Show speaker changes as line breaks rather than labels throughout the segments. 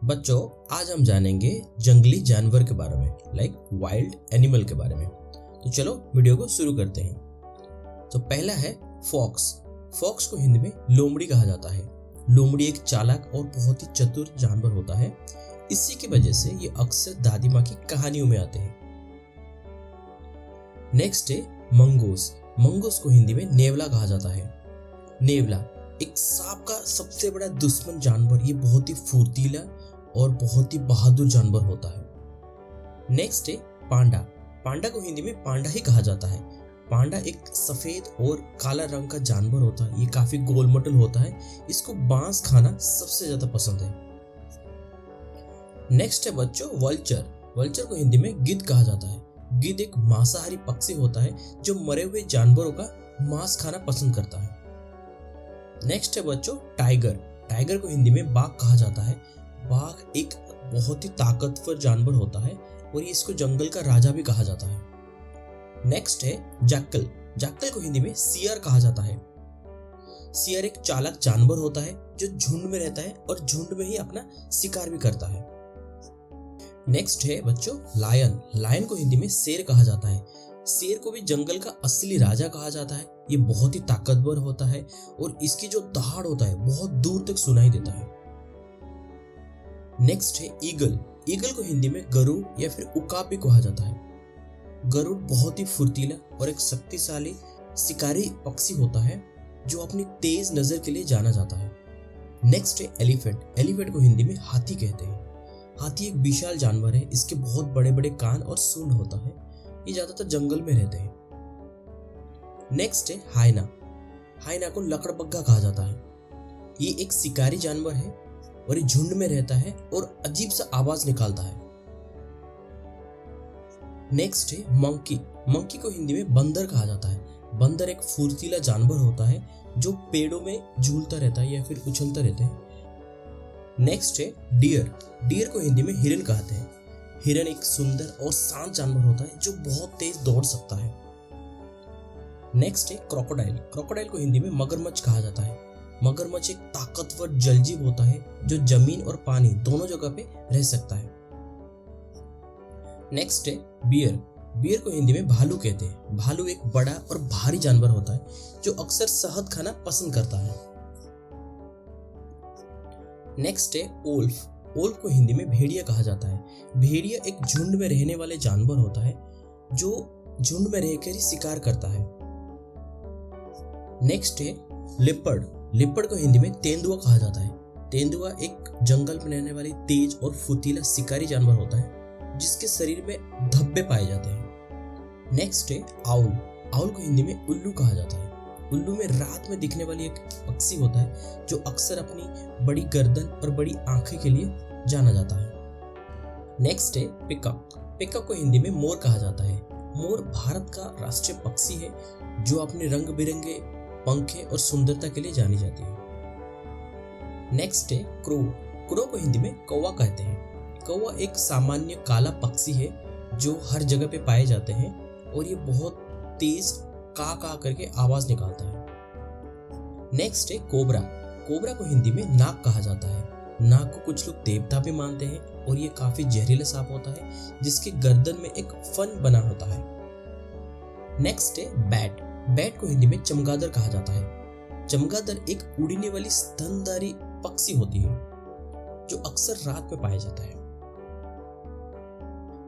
बच्चों, आज हम जानेंगे जंगली जानवर के बारे में, लाइक वाइल्ड एनिमल के बारे में। तो चलो वीडियो को शुरू करते हैं। तो पहला है फॉक्स। फॉक्स को हिंदी में लोमड़ी कहा जाता है। लोमड़ी एक चालाक और बहुत ही चतुर जानवर होता है। इसी की वजह से ये अक्सर दादी माँ की कहानियों में आते हैं। नेक्स्ट है मंगूस। मंगूस को हिंदी में नेवला कहा जाता है। नेवला एक सांप का सबसे बड़ा दुश्मन जानवर। ये बहुत ही फुर्तीला और बहुत ही बहादुर जानवर होता है। नेक्स्ट है पांडा। पांडा को हिंदी में पांडा ही कहा जाता है। पांडा एक सफेद और काला रंग का जानवर होता है। ये काफी गोलमटोल होता है। इसको बांस खाना सबसे ज्यादा पसंद है। नेक्स्ट है बच्चों वल्चर। वल्चर को हिंदी में गिद्ध कहा जाता है। गिद्ध एक मांसाहारी पक्षी होता है जो मरे हुए जानवरों का मांस खाना पसंद करता है। नेक्स्ट है बच्चों टाइगर। टाइगर को हिंदी में बाघ कहा जाता है। बाघ एक बहुत ही ताकतवर जानवर होता है और इसको जंगल का राजा भी कहा जाता है। नेक्स्ट है जैकल। जैकल को हिंदी में सियार कहा जाता है। सियार एक चालाक जानवर होता है जो झुंड में रहता है और झुंड में ही अपना शिकार भी करता है। नेक्स्ट है बच्चों लायन। लायन को हिंदी में शेर कहा जाता है। शेर को भी जंगल का असली राजा कहा जाता है। ये बहुत ही ताकतवर होता है और इसकी जो दहाड़ होता है बहुत दूर तक सुनाई देता है। नेक्स्ट है ईगल। ईगल को हिंदी में गरुड़ या फिर उकाब भी कहा जाता है। गरुड़ बहुत ही फुर्तीला और एक शक्तिशाली शिकारी पक्षी होता है जो अपनी तेज नजर के लिए जाना जाता है। नेक्स्ट है एलिफेंट। एलिफेंट को हिंदी में हाथी कहते हैं। हाथी एक विशाल जानवर है। इसके बहुत बड़े बड़े कान और सूंड होता है। ये ज्यादातर जंगल में रहते हैं। नेक्स्ट है हाइना। हाइना को लकड़बग्गा कहा जाता है। ये एक शिकारी जानवर है और ये झुंड में रहता है और अजीब सा आवाज निकालता है। नेक्स्ट है मंकी। मंकी को हिंदी में बंदर कहा जाता है। बंदर एक फुर्तीला जानवर होता है जो पेड़ों में झूलता रहता है या फिर उछलता रहता है। नेक्स्ट है डियर। डियर को हिंदी में हिरन कहते हैं। हिरन एक सुंदर और शांत जानवर होता है जो बहुत तेज दौड़ सकता है। नेक्स्ट है क्रोकोडाइल। क्रोकोडाइल को हिंदी में मगरमच्छ कहा जाता है। मगरमच्छ एक ताकतवर जलजीव होता है जो जमीन और पानी दोनों जगह पे रह सकता है। नेक्स्ट है बियर। बियर को हिंदी में भालू कहते हैं। भालू एक बड़ा और भारी जानवर होता है जो अक्सर शहद खाना पसंद करता है। नेक्स्ट है ओल्फ। ओल्फ को हिंदी में भेड़िया कहा जाता है। भेड़िया एक झुंड में रहने वाले जानवर होता है जो झुंड में रहकर ही शिकार करता है। नेक्स्ट है लिपर्ड। लिपर्ड को हिंदी में तेंदुआ कहा जाता है। तेंदुआ एक जंगल में रहने वाली तेज और फुर्तीला शिकारी जानवर होता है जिसके शरीर में धब्बे पाए जाते हैं। नेक्स्ट है आउल। आउल को हिंदी में उल्लू कहा जाता है। उल्लू में रात में दिखने वाली एक पक्षी होता है जो अक्सर अपनी बड़ी गर्दन और बड़ी आंखें के लिए जाना जाता है। नेक्स्ट है पिकॉक। पिकॉक को हिंदी में मोर कहा जाता है। मोर भारत का राष्ट्रीय पक्षी है जो अपने रंग बिरंगे पंखे और सुंदरता के लिए जानी जाती है। नेक्स्ट है क्रो। क्रो को हिंदी में कौवा कहते हैं। कौवा एक सामान्य काला पक्षी है जो हर जगह पे पाए जाते हैं और ये बहुत तेज का करके आवाज निकालता है। नेक्स्ट है कोबरा। कोबरा को हिंदी में नाग कहा जाता है। नाग को कुछ लोग देवता भी मानते हैं और ये काफी जहरीला सांप होता है जिसके गर्दन में एक फन बना होता है। नेक्स्ट है बैट। बैट को हिंदी में चमगादड़ कहा जाता है। चमगादड़ एक उड़ने वाली स्तनधारी पक्षी होती है जो अक्सर रात में पाया जाता है।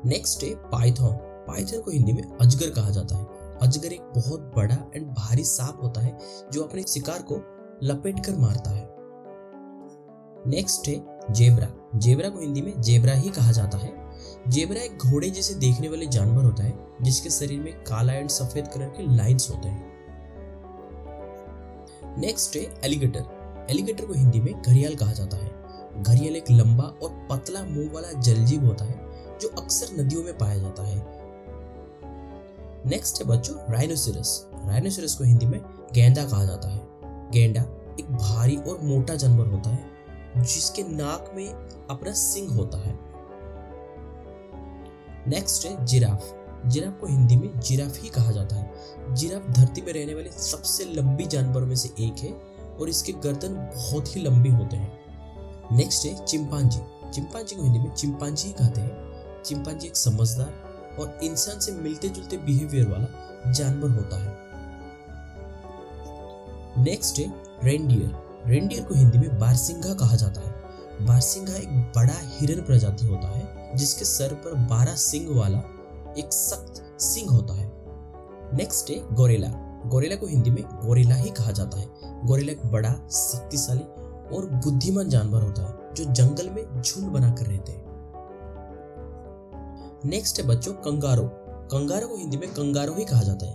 नेक्स्ट है पाइथन। पाइथन को हिंदी में अजगर कहा जाता है। अजगर एक बहुत बड़ा एंड भारी सांप होता है जो अपने शिकार को लपेटकर मारता है। नेक्स्ट है जेब्रा। जेब्रा को हिंदी में जेब्रा ही कहा जाता है। जेब्रा एक घोड़े जैसे देखने वाले जानवर होता है जिसके शरीर में काला एंड सफेद कलर के लाइंस होते हैं। नेक्स्ट है एलिगेटर। एलिगेटर को हिंदी में घड़ियाल कहा जाता है। घड़ियाल एक लंबा और पतला मुंह वाला जलजीव होता है जो अक्सर नदियों में पाया जाता है। नेक्स्ट है बच्चों राइनोसेरस। राइनोसेरस को हिंदी में गेंडा कहा जाता है। गेंडा एक भारी और मोटा जानवर होता है जिसके नाक में अपना सिंग होता है। नेक्स्ट है जिराफ। जिराफ को हिंदी में जिराफ ही कहा जाता है। जिराफ धरती में रहने वाले सबसे लंबी जानवरों में से एक है और इसके गर्दन बहुत ही लंबी होते हैं। नेक्स्ट है चिंपांजी। चिंपांजी को हिंदी में चिंपांजी कहते हैं। चिंपांजी एक समझदार और इंसान से मिलते जुलते बिहेवियर वाला जानवर होता है। नेक्स्ट है रेनडियर। रेनडियर को हिंदी में बारसिंघा कहा जाता है। बारसिंघा एक बड़ा हिरन प्रजाति होता है जिसके सर पर 12 सींग वाला एक सख्त सींग होता है। नेक्स्ट है गोरिल्ला। गोरिल्ला को हिंदी में गोरिल्ला ही कहा जाता है। गोरिल्ला एक बड़ा, शक्तिशाली और बुद्धिमान जानवर होता है जो जंगल में झुंड बनाकर रहते हैं। नेक्स्ट है बच्चों कंगारो। कंगारो को हिंदी में कंगारो ही कहा जाता है।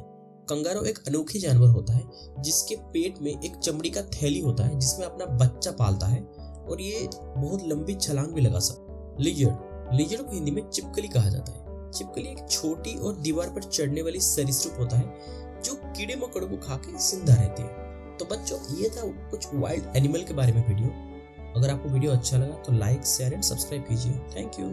कंगारो एक अनोखी जानवर होता है जिसके पेट में एक चमड़ी का थैली होता है जिसमें अपना बच्चा पालता है और ये बहुत लंबी छलांग भी लगा सकता है। लिजर्ड। लिजर्ड को हिंदी में चिपकली कहा जाता है। छिपकली एक छोटी और दीवार पर चढ़ने वाली सरीसृप होता है जो कीड़े मकोड़ों को खा के जिंदा रहती है। तो बच्चों ये था कुछ वाइल्ड एनिमल के बारे में वीडियो। अगर आपको वीडियो अच्छा लगा तो लाइक, शेयर एंड सब्सक्राइब कीजिए। Thank you.